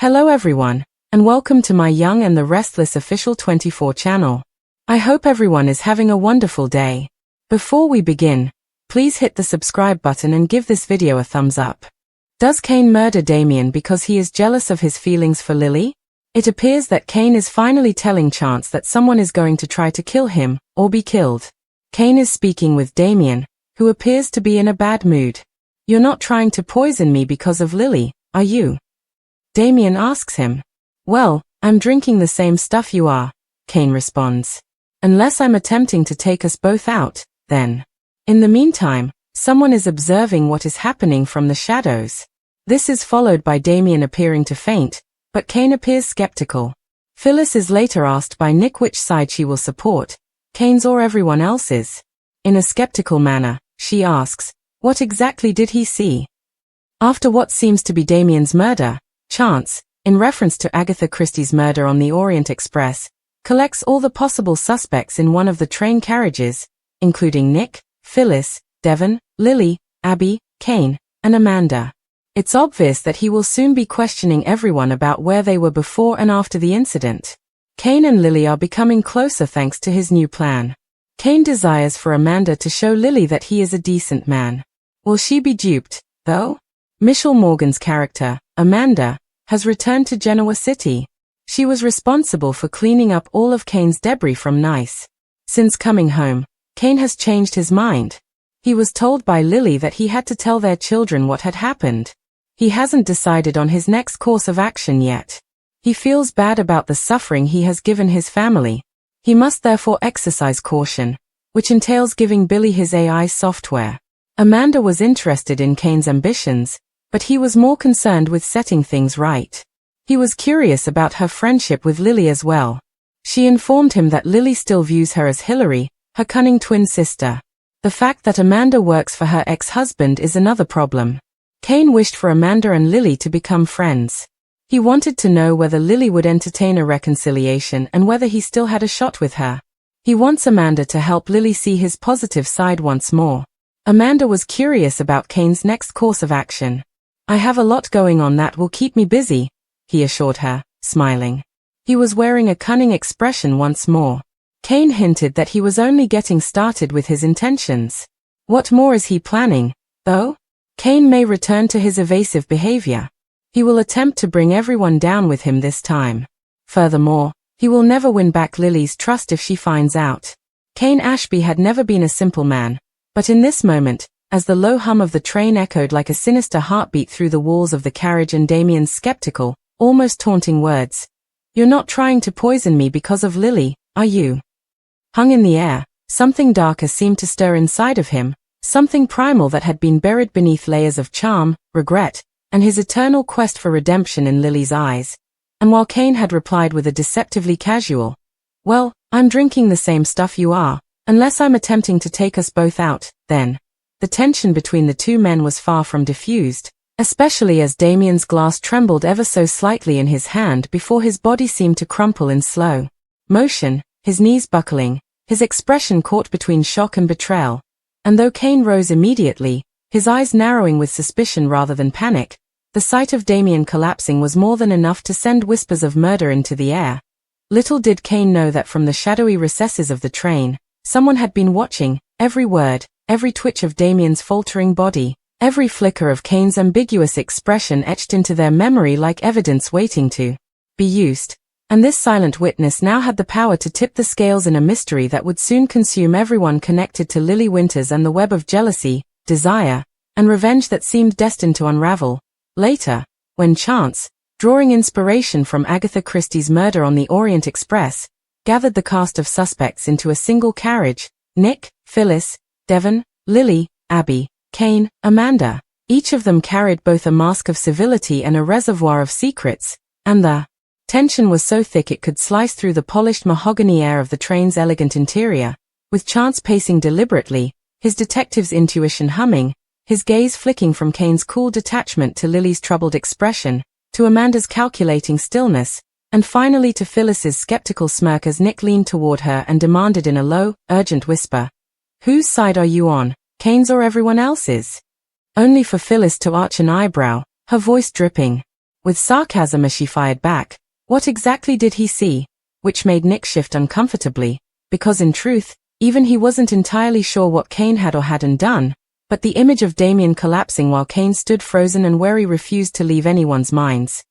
Hello everyone, and welcome to my Young and the Restless official 24 channel. I hope everyone is having a wonderful day. Before we begin, please hit the subscribe button and give this video a thumbs up. Does Cain murder Damian because he is jealous of his feelings for Lily? It appears that Cain is finally telling Chance that someone is going to try to kill him, or be killed. Cain is speaking with Damian, who appears to be in a bad mood. You're not trying to poison me because of Lily, are you? Damian asks him. Well, I'm drinking the same stuff you are, Cain responds. Unless I'm attempting to take us both out, then. In the meantime, someone is observing what is happening from the shadows. This is followed by Damian appearing to faint, but Cain appears skeptical. Phyllis is later asked by Nick which side she will support, Cain's or everyone else's. In a skeptical manner, she asks, what exactly did he see? After what seems to be Damian's murder, Chance, in reference to Agatha Christie's murder on the Orient Express, collects all the possible suspects in one of the train carriages, including Nick, Phyllis, Devon, Lily, Abby, Cain, and Amanda. It's obvious that he will soon be questioning everyone about where they were before and after the incident. Cain and Lily are becoming closer thanks to his new plan. Cain desires for Amanda to show Lily that he is a decent man. Will she be duped, though? Michelle Morgan's character, Amanda, has returned to Genoa City. She was responsible for cleaning up all of Cain's debris from Nice. Since coming home, Cain has changed his mind. He was told by Lily that he had to tell their children what had happened. He hasn't decided on his next course of action yet. He feels bad about the suffering he has given his family. He must therefore exercise caution, which entails giving Billy his AI software. Amanda was interested in Cain's ambitions, but he was more concerned with setting things right. He was curious about her friendship with Lily as well. She informed him that Lily still views her as Hillary, her cunning twin sister. The fact that Amanda works for her ex-husband is another problem. Cain wished for Amanda and Lily to become friends. He wanted to know whether Lily would entertain a reconciliation and whether he still had a shot with her. He wants Amanda to help Lily see his positive side once more. Amanda was curious about Cain's next course of action. I have a lot going on that will keep me busy, he assured her, smiling. He was wearing a cunning expression once more. Cain hinted that he was only getting started with his intentions. What more is he planning, though? Cain may return to his evasive behavior. He will attempt to bring everyone down with him this time. Furthermore, he will never win back Lily's trust if she finds out. Cain Ashby had never been a simple man, but in this moment, as the low hum of the train echoed like a sinister heartbeat through the walls of the carriage and Damian's skeptical, almost taunting words, "You're not trying to poison me because of Lily, are you?" hung in the air, something darker seemed to stir inside of him, something primal that had been buried beneath layers of charm, regret, and his eternal quest for redemption in Lily's eyes. And while Cain had replied with a deceptively casual, "Well, I'm drinking the same stuff you are, unless I'm attempting to take us both out, then." The tension between the two men was far from diffused, especially as Damian's glass trembled ever so slightly in his hand before his body seemed to crumple in slow motion, his knees buckling, his expression caught between shock and betrayal. And though Cain rose immediately, his eyes narrowing with suspicion rather than panic, the sight of Damian collapsing was more than enough to send whispers of murder into the air. Little did Cain know that from the shadowy recesses of the train, someone had been watching, every word, every twitch of Damian's faltering body, every flicker of Cain's ambiguous expression etched into their memory like evidence waiting to be used. And this silent witness now had the power to tip the scales in a mystery that would soon consume everyone connected to Lily Winters and the web of jealousy, desire, and revenge that seemed destined to unravel. Later, when Chance, drawing inspiration from Agatha Christie's murder on the Orient Express, gathered the cast of suspects into a single carriage, Nick, Phyllis, Devon, Lily, Abby, Cain, Amanda. Each of them carried both a mask of civility and a reservoir of secrets, and the tension was so thick it could slice through the polished mahogany air of the train's elegant interior. With Chance pacing deliberately, his detective's intuition humming, his gaze flicking from Cain's cool detachment to Lily's troubled expression, to Amanda's calculating stillness, and finally to Phyllis's skeptical smirk as Nick leaned toward her and demanded in a low, urgent whisper, "Whose side are you on, Cain's or everyone else's?" Only for Phyllis to arch an eyebrow, her voice dripping. with sarcasm as she fired back. What exactly did he see? Which made Nick shift uncomfortably, because in truth, even he wasn't entirely sure what Kane had or hadn't done, but the image of Damian collapsing while Kane stood frozen and wary refused to leave anyone's minds.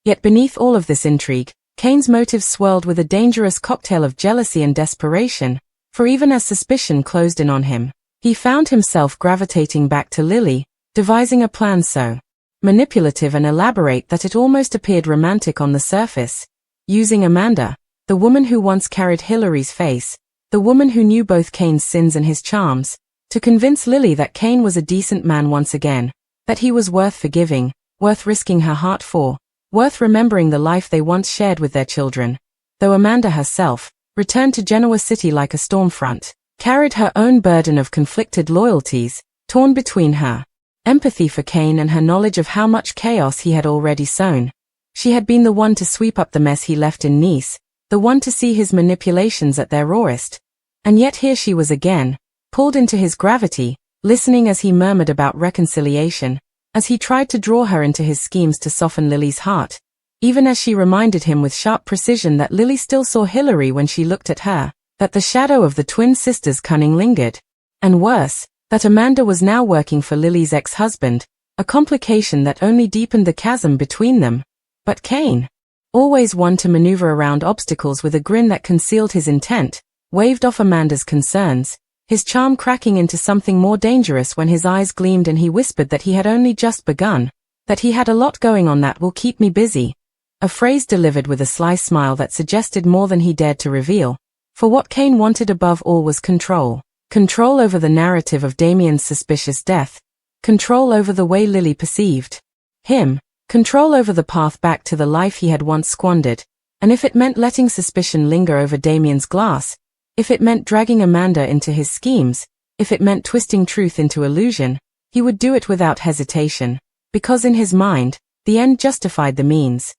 Yet beneath all of this intrigue, Kane's motives swirled with a dangerous cocktail of jealousy and desperation, for even as suspicion closed in on him, he found himself gravitating back to Lily, devising a plan so manipulative and elaborate that it almost appeared romantic on the surface, using Amanda, the woman who once carried Hillary's face, the woman who knew both Kane's sins and his charms, to convince Lily that Kane was a decent man once again, that he was worth forgiving, worth risking her heart for, worth remembering the life they once shared with their children. Though Amanda herself, returned to Genoa City like a storm front, carried her own burden of conflicted loyalties, torn between her empathy for Kane and her knowledge of how much chaos he had already sown. She had been the one to sweep up the mess he left in Nice, the one to see his manipulations at their rawest. And yet here she was again, pulled into his gravity, listening as he murmured about reconciliation, as he tried to draw her into his schemes to soften Lily's heart, even as she reminded him with sharp precision that Lily still saw Hillary when she looked at her, that the shadow of the twin sisters' cunning lingered. And worse, that Amanda was now working for Lily's ex-husband, a complication that only deepened the chasm between them. But Kane, always one to maneuver around obstacles with a grin that concealed his intent, waved off Amanda's concerns, his charm cracking into something more dangerous when his eyes gleamed and he whispered that he had only just begun, that he had a lot going on that will keep me busy. A phrase delivered with a sly smile that suggested more than he dared to reveal. For what Kane wanted above all was control. Control over the narrative of Damian's suspicious death. Control over the way Lily perceived him. Control over the path back to the life he had once squandered. And if it meant letting suspicion linger over Damian's glass, if it meant dragging Amanda into his schemes, if it meant twisting truth into illusion, he would do it without hesitation, because in his mind, the end justified the means.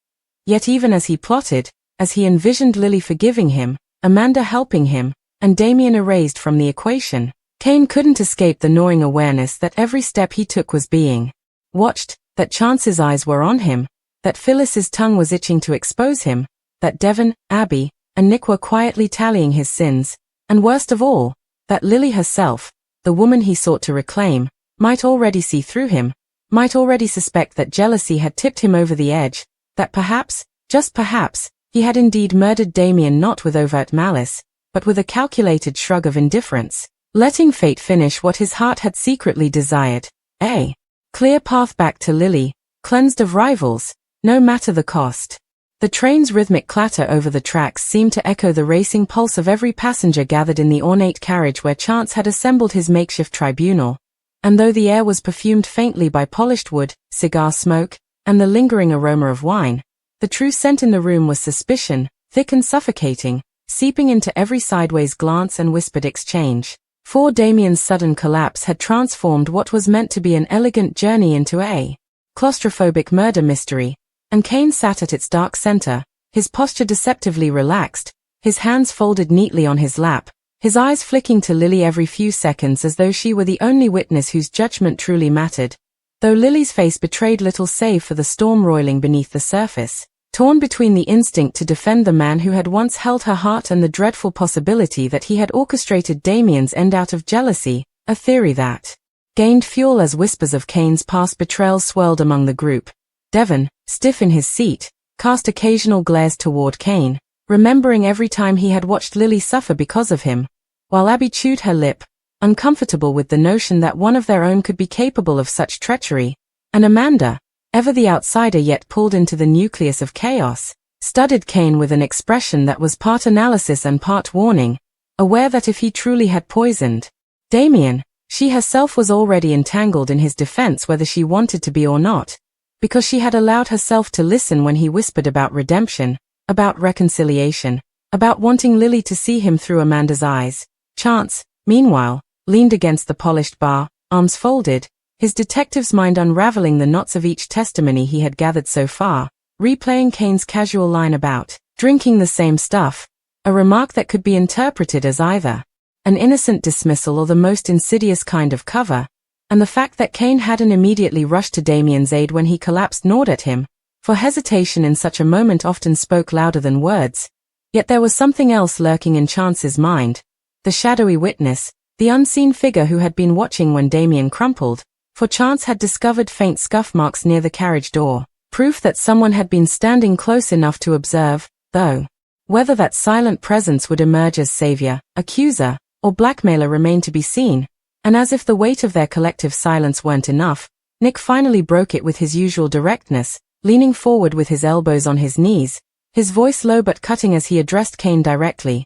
Yet even as he plotted, as he envisioned Lily forgiving him, Amanda helping him, and Damian erased from the equation, Kane couldn't escape the gnawing awareness that every step he took was being watched, that Chance's eyes were on him, that Phyllis's tongue was itching to expose him, that Devon, Abby, and Nick were quietly tallying his sins, and worst of all, that Lily herself, the woman he sought to reclaim, might already see through him, might already suspect that jealousy had tipped him over the edge, that perhaps, just perhaps, he had indeed murdered Damian not with overt malice, but with a calculated shrug of indifference, letting fate finish what his heart had secretly desired. A clear path back to Lily, cleansed of rivals, no matter the cost. The train's rhythmic clatter over the tracks seemed to echo the racing pulse of every passenger gathered in the ornate carriage where Chance had assembled his makeshift tribunal, and though the air was perfumed faintly by polished wood, cigar smoke, and the lingering aroma of wine, the true scent in the room was suspicion, thick and suffocating, seeping into every sideways glance and whispered exchange. For Damian's sudden collapse had transformed what was meant to be an elegant journey into a claustrophobic murder mystery, and Kane sat at its dark center, his posture deceptively relaxed, his hands folded neatly on his lap, his eyes flicking to Lily every few seconds as though she were the only witness whose judgment truly mattered, though Lily's face betrayed little save for the storm roiling beneath the surface, torn between the instinct to defend the man who had once held her heart and the dreadful possibility that he had orchestrated Damian's end out of jealousy, a theory that gained fuel as whispers of Kane's past betrayal swirled among the group. Devon, stiff in his seat, cast occasional glares toward Kane, remembering every time he had watched Lily suffer because of him, while Abby chewed her lip, uncomfortable with the notion that one of their own could be capable of such treachery, and Amanda, ever the outsider yet pulled into the nucleus of chaos, studied Kane with an expression that was part analysis and part warning, aware that if he truly had poisoned Damian, she herself was already entangled in his defense whether she wanted to be or not, because she had allowed herself to listen when he whispered about redemption, about reconciliation, about wanting Lily to see him through Amanda's eyes. Chance, meanwhile, leaned against the polished bar, arms folded, his detective's mind unraveling the knots of each testimony he had gathered so far, replaying Kane's casual line about drinking the same stuff, a remark that could be interpreted as either an innocent dismissal or the most insidious kind of cover, and the fact that Kane hadn't immediately rushed to Damian's aid when he collapsed gnawed at him, For hesitation in such a moment often spoke louder than words. Yet there was something else lurking in Chance's mind. The shadowy witness, the unseen figure who had been watching when Damian crumpled, for Chance had discovered faint scuff marks near the carriage door, proof that someone had been standing close enough to observe, though whether that silent presence would emerge as savior, accuser, or blackmailer remained to be seen, and as if the weight of their collective silence weren't enough, Nick finally broke it with his usual directness, leaning forward with his elbows on his knees, his voice low but cutting as he addressed Kane directly.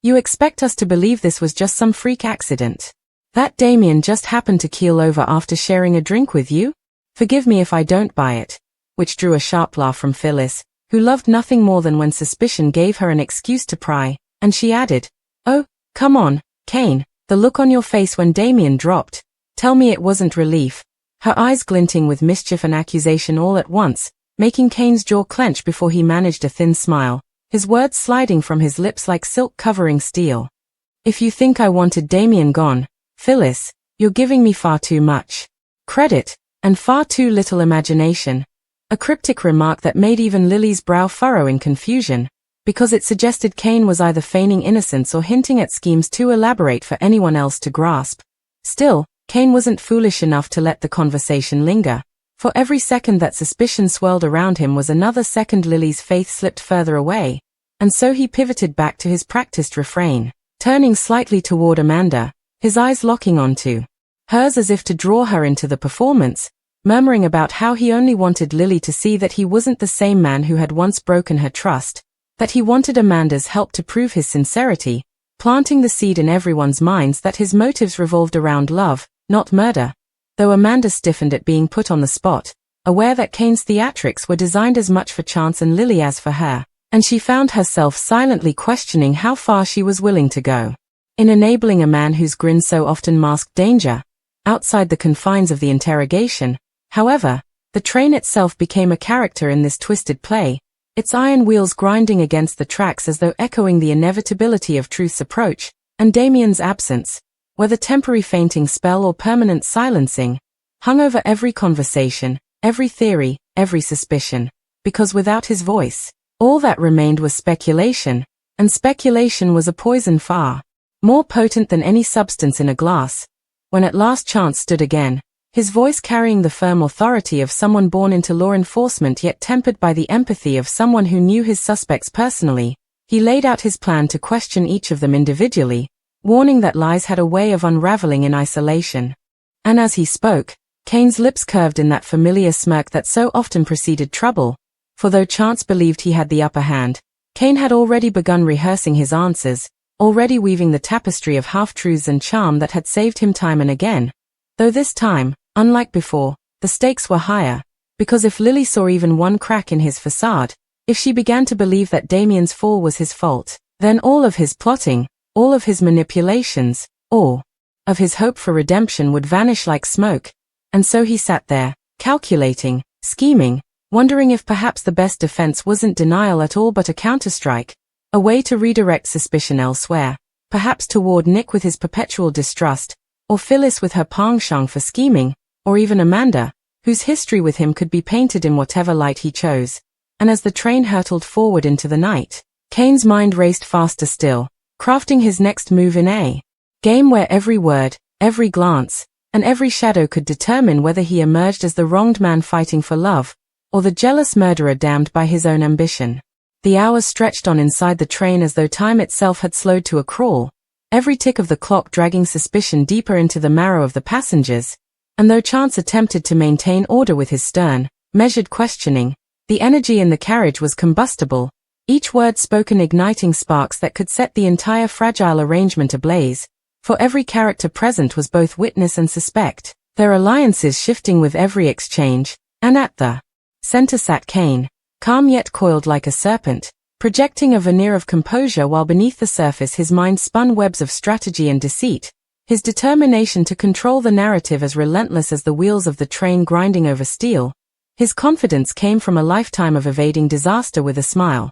You expect us to believe this was just some freak accident? That Damian just happened to keel over after sharing a drink with you? Forgive me if I don't buy it. Which drew a sharp laugh from Phyllis, who loved nothing more than when suspicion gave her an excuse to pry, and she added, Oh, come on, Kane, the look on your face when Damian dropped. Tell me it wasn't relief. Her eyes glinting with mischief and accusation all at once, making Kane's jaw clench before he managed a thin smile, his words sliding from his lips like silk covering steel. If you think I wanted Damian gone, Phyllis, you're giving me far too much credit, and far too little imagination. A cryptic remark that made even Lily's brow furrow in confusion, because it suggested Kane was either feigning innocence or hinting at schemes too elaborate for anyone else to grasp. Still, Kane wasn't foolish enough to let the conversation linger. For every second that suspicion swirled around him was another second Lily's faith slipped further away, and so he pivoted back to his practiced refrain, turning slightly toward Amanda, his eyes locking onto hers as if to draw her into the performance, murmuring about how he only wanted Lily to see that he wasn't the same man who had once broken her trust, that he wanted Amanda's help to prove his sincerity, planting the seed in everyone's minds that his motives revolved around love, not murder. Though Amanda stiffened at being put on the spot, aware that Kane's theatrics were designed as much for Chance and Lily as for her, and she found herself silently questioning how far she was willing to go in enabling a man whose grin so often masked danger. Outside the confines of the interrogation, however, the train itself became a character in this twisted play, its iron wheels grinding against the tracks as though echoing the inevitability of truth's approach, and Damian's absence, whether temporary fainting spell or permanent silencing, hung over every conversation, every theory, every suspicion, because without his voice, all that remained was speculation, and speculation was a poison far more potent than any substance in a glass. When at last Chance stood again, his voice carrying the firm authority of someone born into law enforcement yet tempered by the empathy of someone who knew his suspects personally, he laid out his plan to question each of them individually, warning that lies had a way of unraveling in isolation. And as he spoke, Kane's lips curved in that familiar smirk that so often preceded trouble, for though Chance believed he had the upper hand, Kane had already begun rehearsing his answers, already weaving the tapestry of half-truths and charm that had saved him time and again. Though this time, unlike before, the stakes were higher, because if Lily saw even one crack in his facade, if she began to believe that Damian's fall was his fault, then all of his plotting, all of his manipulations, all of his hope for redemption would vanish like smoke. And so he sat there, calculating, scheming, wondering if perhaps the best defense wasn't denial at all but a counterstrike, a way to redirect suspicion elsewhere, perhaps toward Nick with his perpetual distrust, or Phyllis with her penchant for scheming, or even Amanda, whose history with him could be painted in whatever light he chose. And as the train hurtled forward into the night, Kane's mind raced faster still, crafting his next move in a game where every word, every glance, and every shadow could determine whether he emerged as the wronged man fighting for love, or the jealous murderer damned by his own ambition. The hours stretched on inside the train as though time itself had slowed to a crawl, every tick of the clock dragging suspicion deeper into the marrow of the passengers, and though Chance attempted to maintain order with his stern, measured questioning, the energy in the carriage was combustible, each word spoken igniting sparks that could set the entire fragile arrangement ablaze, for every character present was both witness and suspect, their alliances shifting with every exchange, and at the center sat Kane, calm yet coiled like a serpent, projecting a veneer of composure while beneath the surface his mind spun webs of strategy and deceit, his determination to control the narrative as relentless as the wheels of the train grinding over steel. His confidence came from a lifetime of evading disaster with a smile.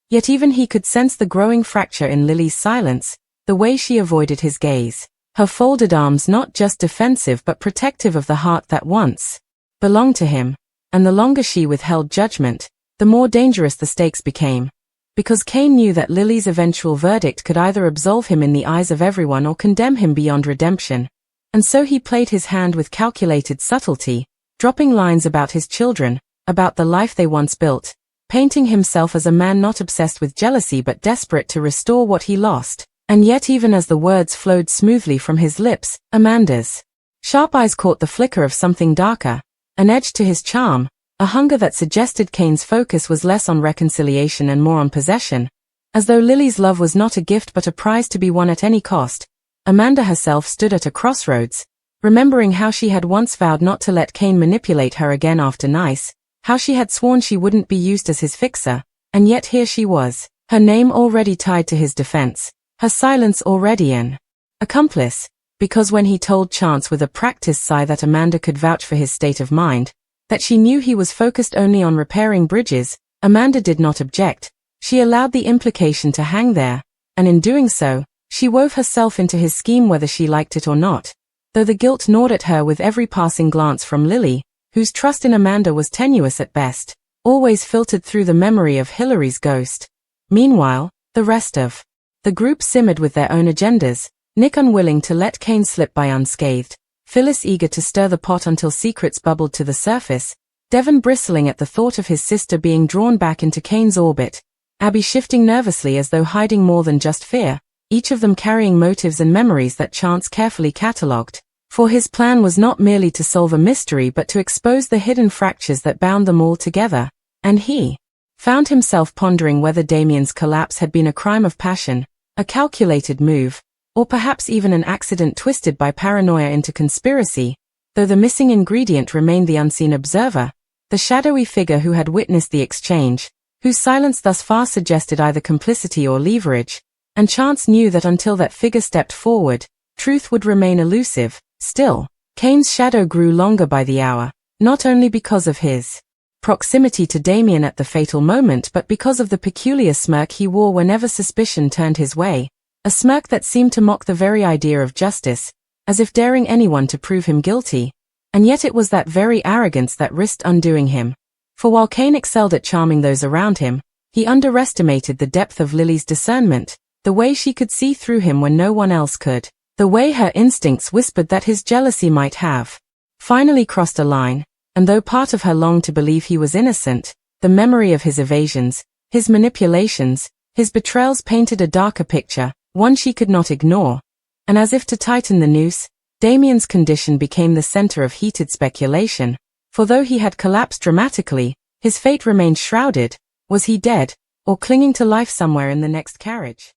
Yet even he could sense the growing fracture in Lily's silence, the way she avoided his gaze, her folded arms not just defensive but protective of the heart that once belonged to him. and the longer she withheld judgment, the more dangerous the stakes became. Because Cain knew that Lily's eventual verdict could either absolve him in the eyes of everyone or condemn him beyond redemption. And so he played his hand with calculated subtlety, dropping lines about his children, about the life they once built, painting himself as a man not obsessed with jealousy but desperate to restore what he lost. And yet even as the words flowed smoothly from his lips, Amanda's sharp eyes caught the flicker of something darker, an edge to his charm, a hunger that suggested Cain's focus was less on reconciliation and more on possession. As though Lily's love was not a gift but a prize to be won at any cost, Amanda herself stood at a crossroads, remembering how she had once vowed not to let Cain manipulate her again after Nice, how she had sworn she wouldn't be used as his fixer, and yet here she was, her name already tied to his defense, her silence already an accomplice, because when he told Chance with a practiced sigh that Amanda could vouch for his state of mind, that she knew he was focused only on repairing bridges, Amanda did not object. She allowed the implication to hang there, and in doing so, she wove herself into his scheme whether she liked it or not, though the guilt gnawed at her with every passing glance from Lily, whose trust in Amanda was tenuous at best, always filtered through the memory of Hilary's ghost. Meanwhile, the rest of the group simmered with their own agendas, Nick unwilling to let Cain slip by unscathed, Phyllis eager to stir the pot until secrets bubbled to the surface, Devon bristling at the thought of his sister being drawn back into Cain's orbit, Abby shifting nervously as though hiding more than just fear, each of them carrying motives and memories that Chance carefully catalogued. For his plan was not merely to solve a mystery but to expose the hidden fractures that bound them all together, and he found himself pondering whether Damian's collapse had been a crime of passion, a calculated move, or perhaps even an accident twisted by paranoia into conspiracy, though the missing ingredient remained the unseen observer, the shadowy figure who had witnessed the exchange, whose silence thus far suggested either complicity or leverage, and Chance knew that until that figure stepped forward, truth would remain elusive. Still, Cain's shadow grew longer by the hour, not only because of his proximity to Damian at the fatal moment but because of the peculiar smirk he wore whenever suspicion turned his way, a smirk that seemed to mock the very idea of justice, as if daring anyone to prove him guilty, and yet it was that very arrogance that risked undoing him. For while Cain excelled at charming those around him, he underestimated the depth of Lily's discernment, the way she could see through him when no one else could, the way her instincts whispered that his jealousy might have finally crossed a line, and though part of her longed to believe he was innocent, the memory of his evasions, his manipulations, his betrayals painted a darker picture, one she could not ignore. And as if to tighten the noose, Damian's condition became the center of heated speculation, for though he had collapsed dramatically, his fate remained shrouded. Was he dead, or clinging to life somewhere in the next carriage?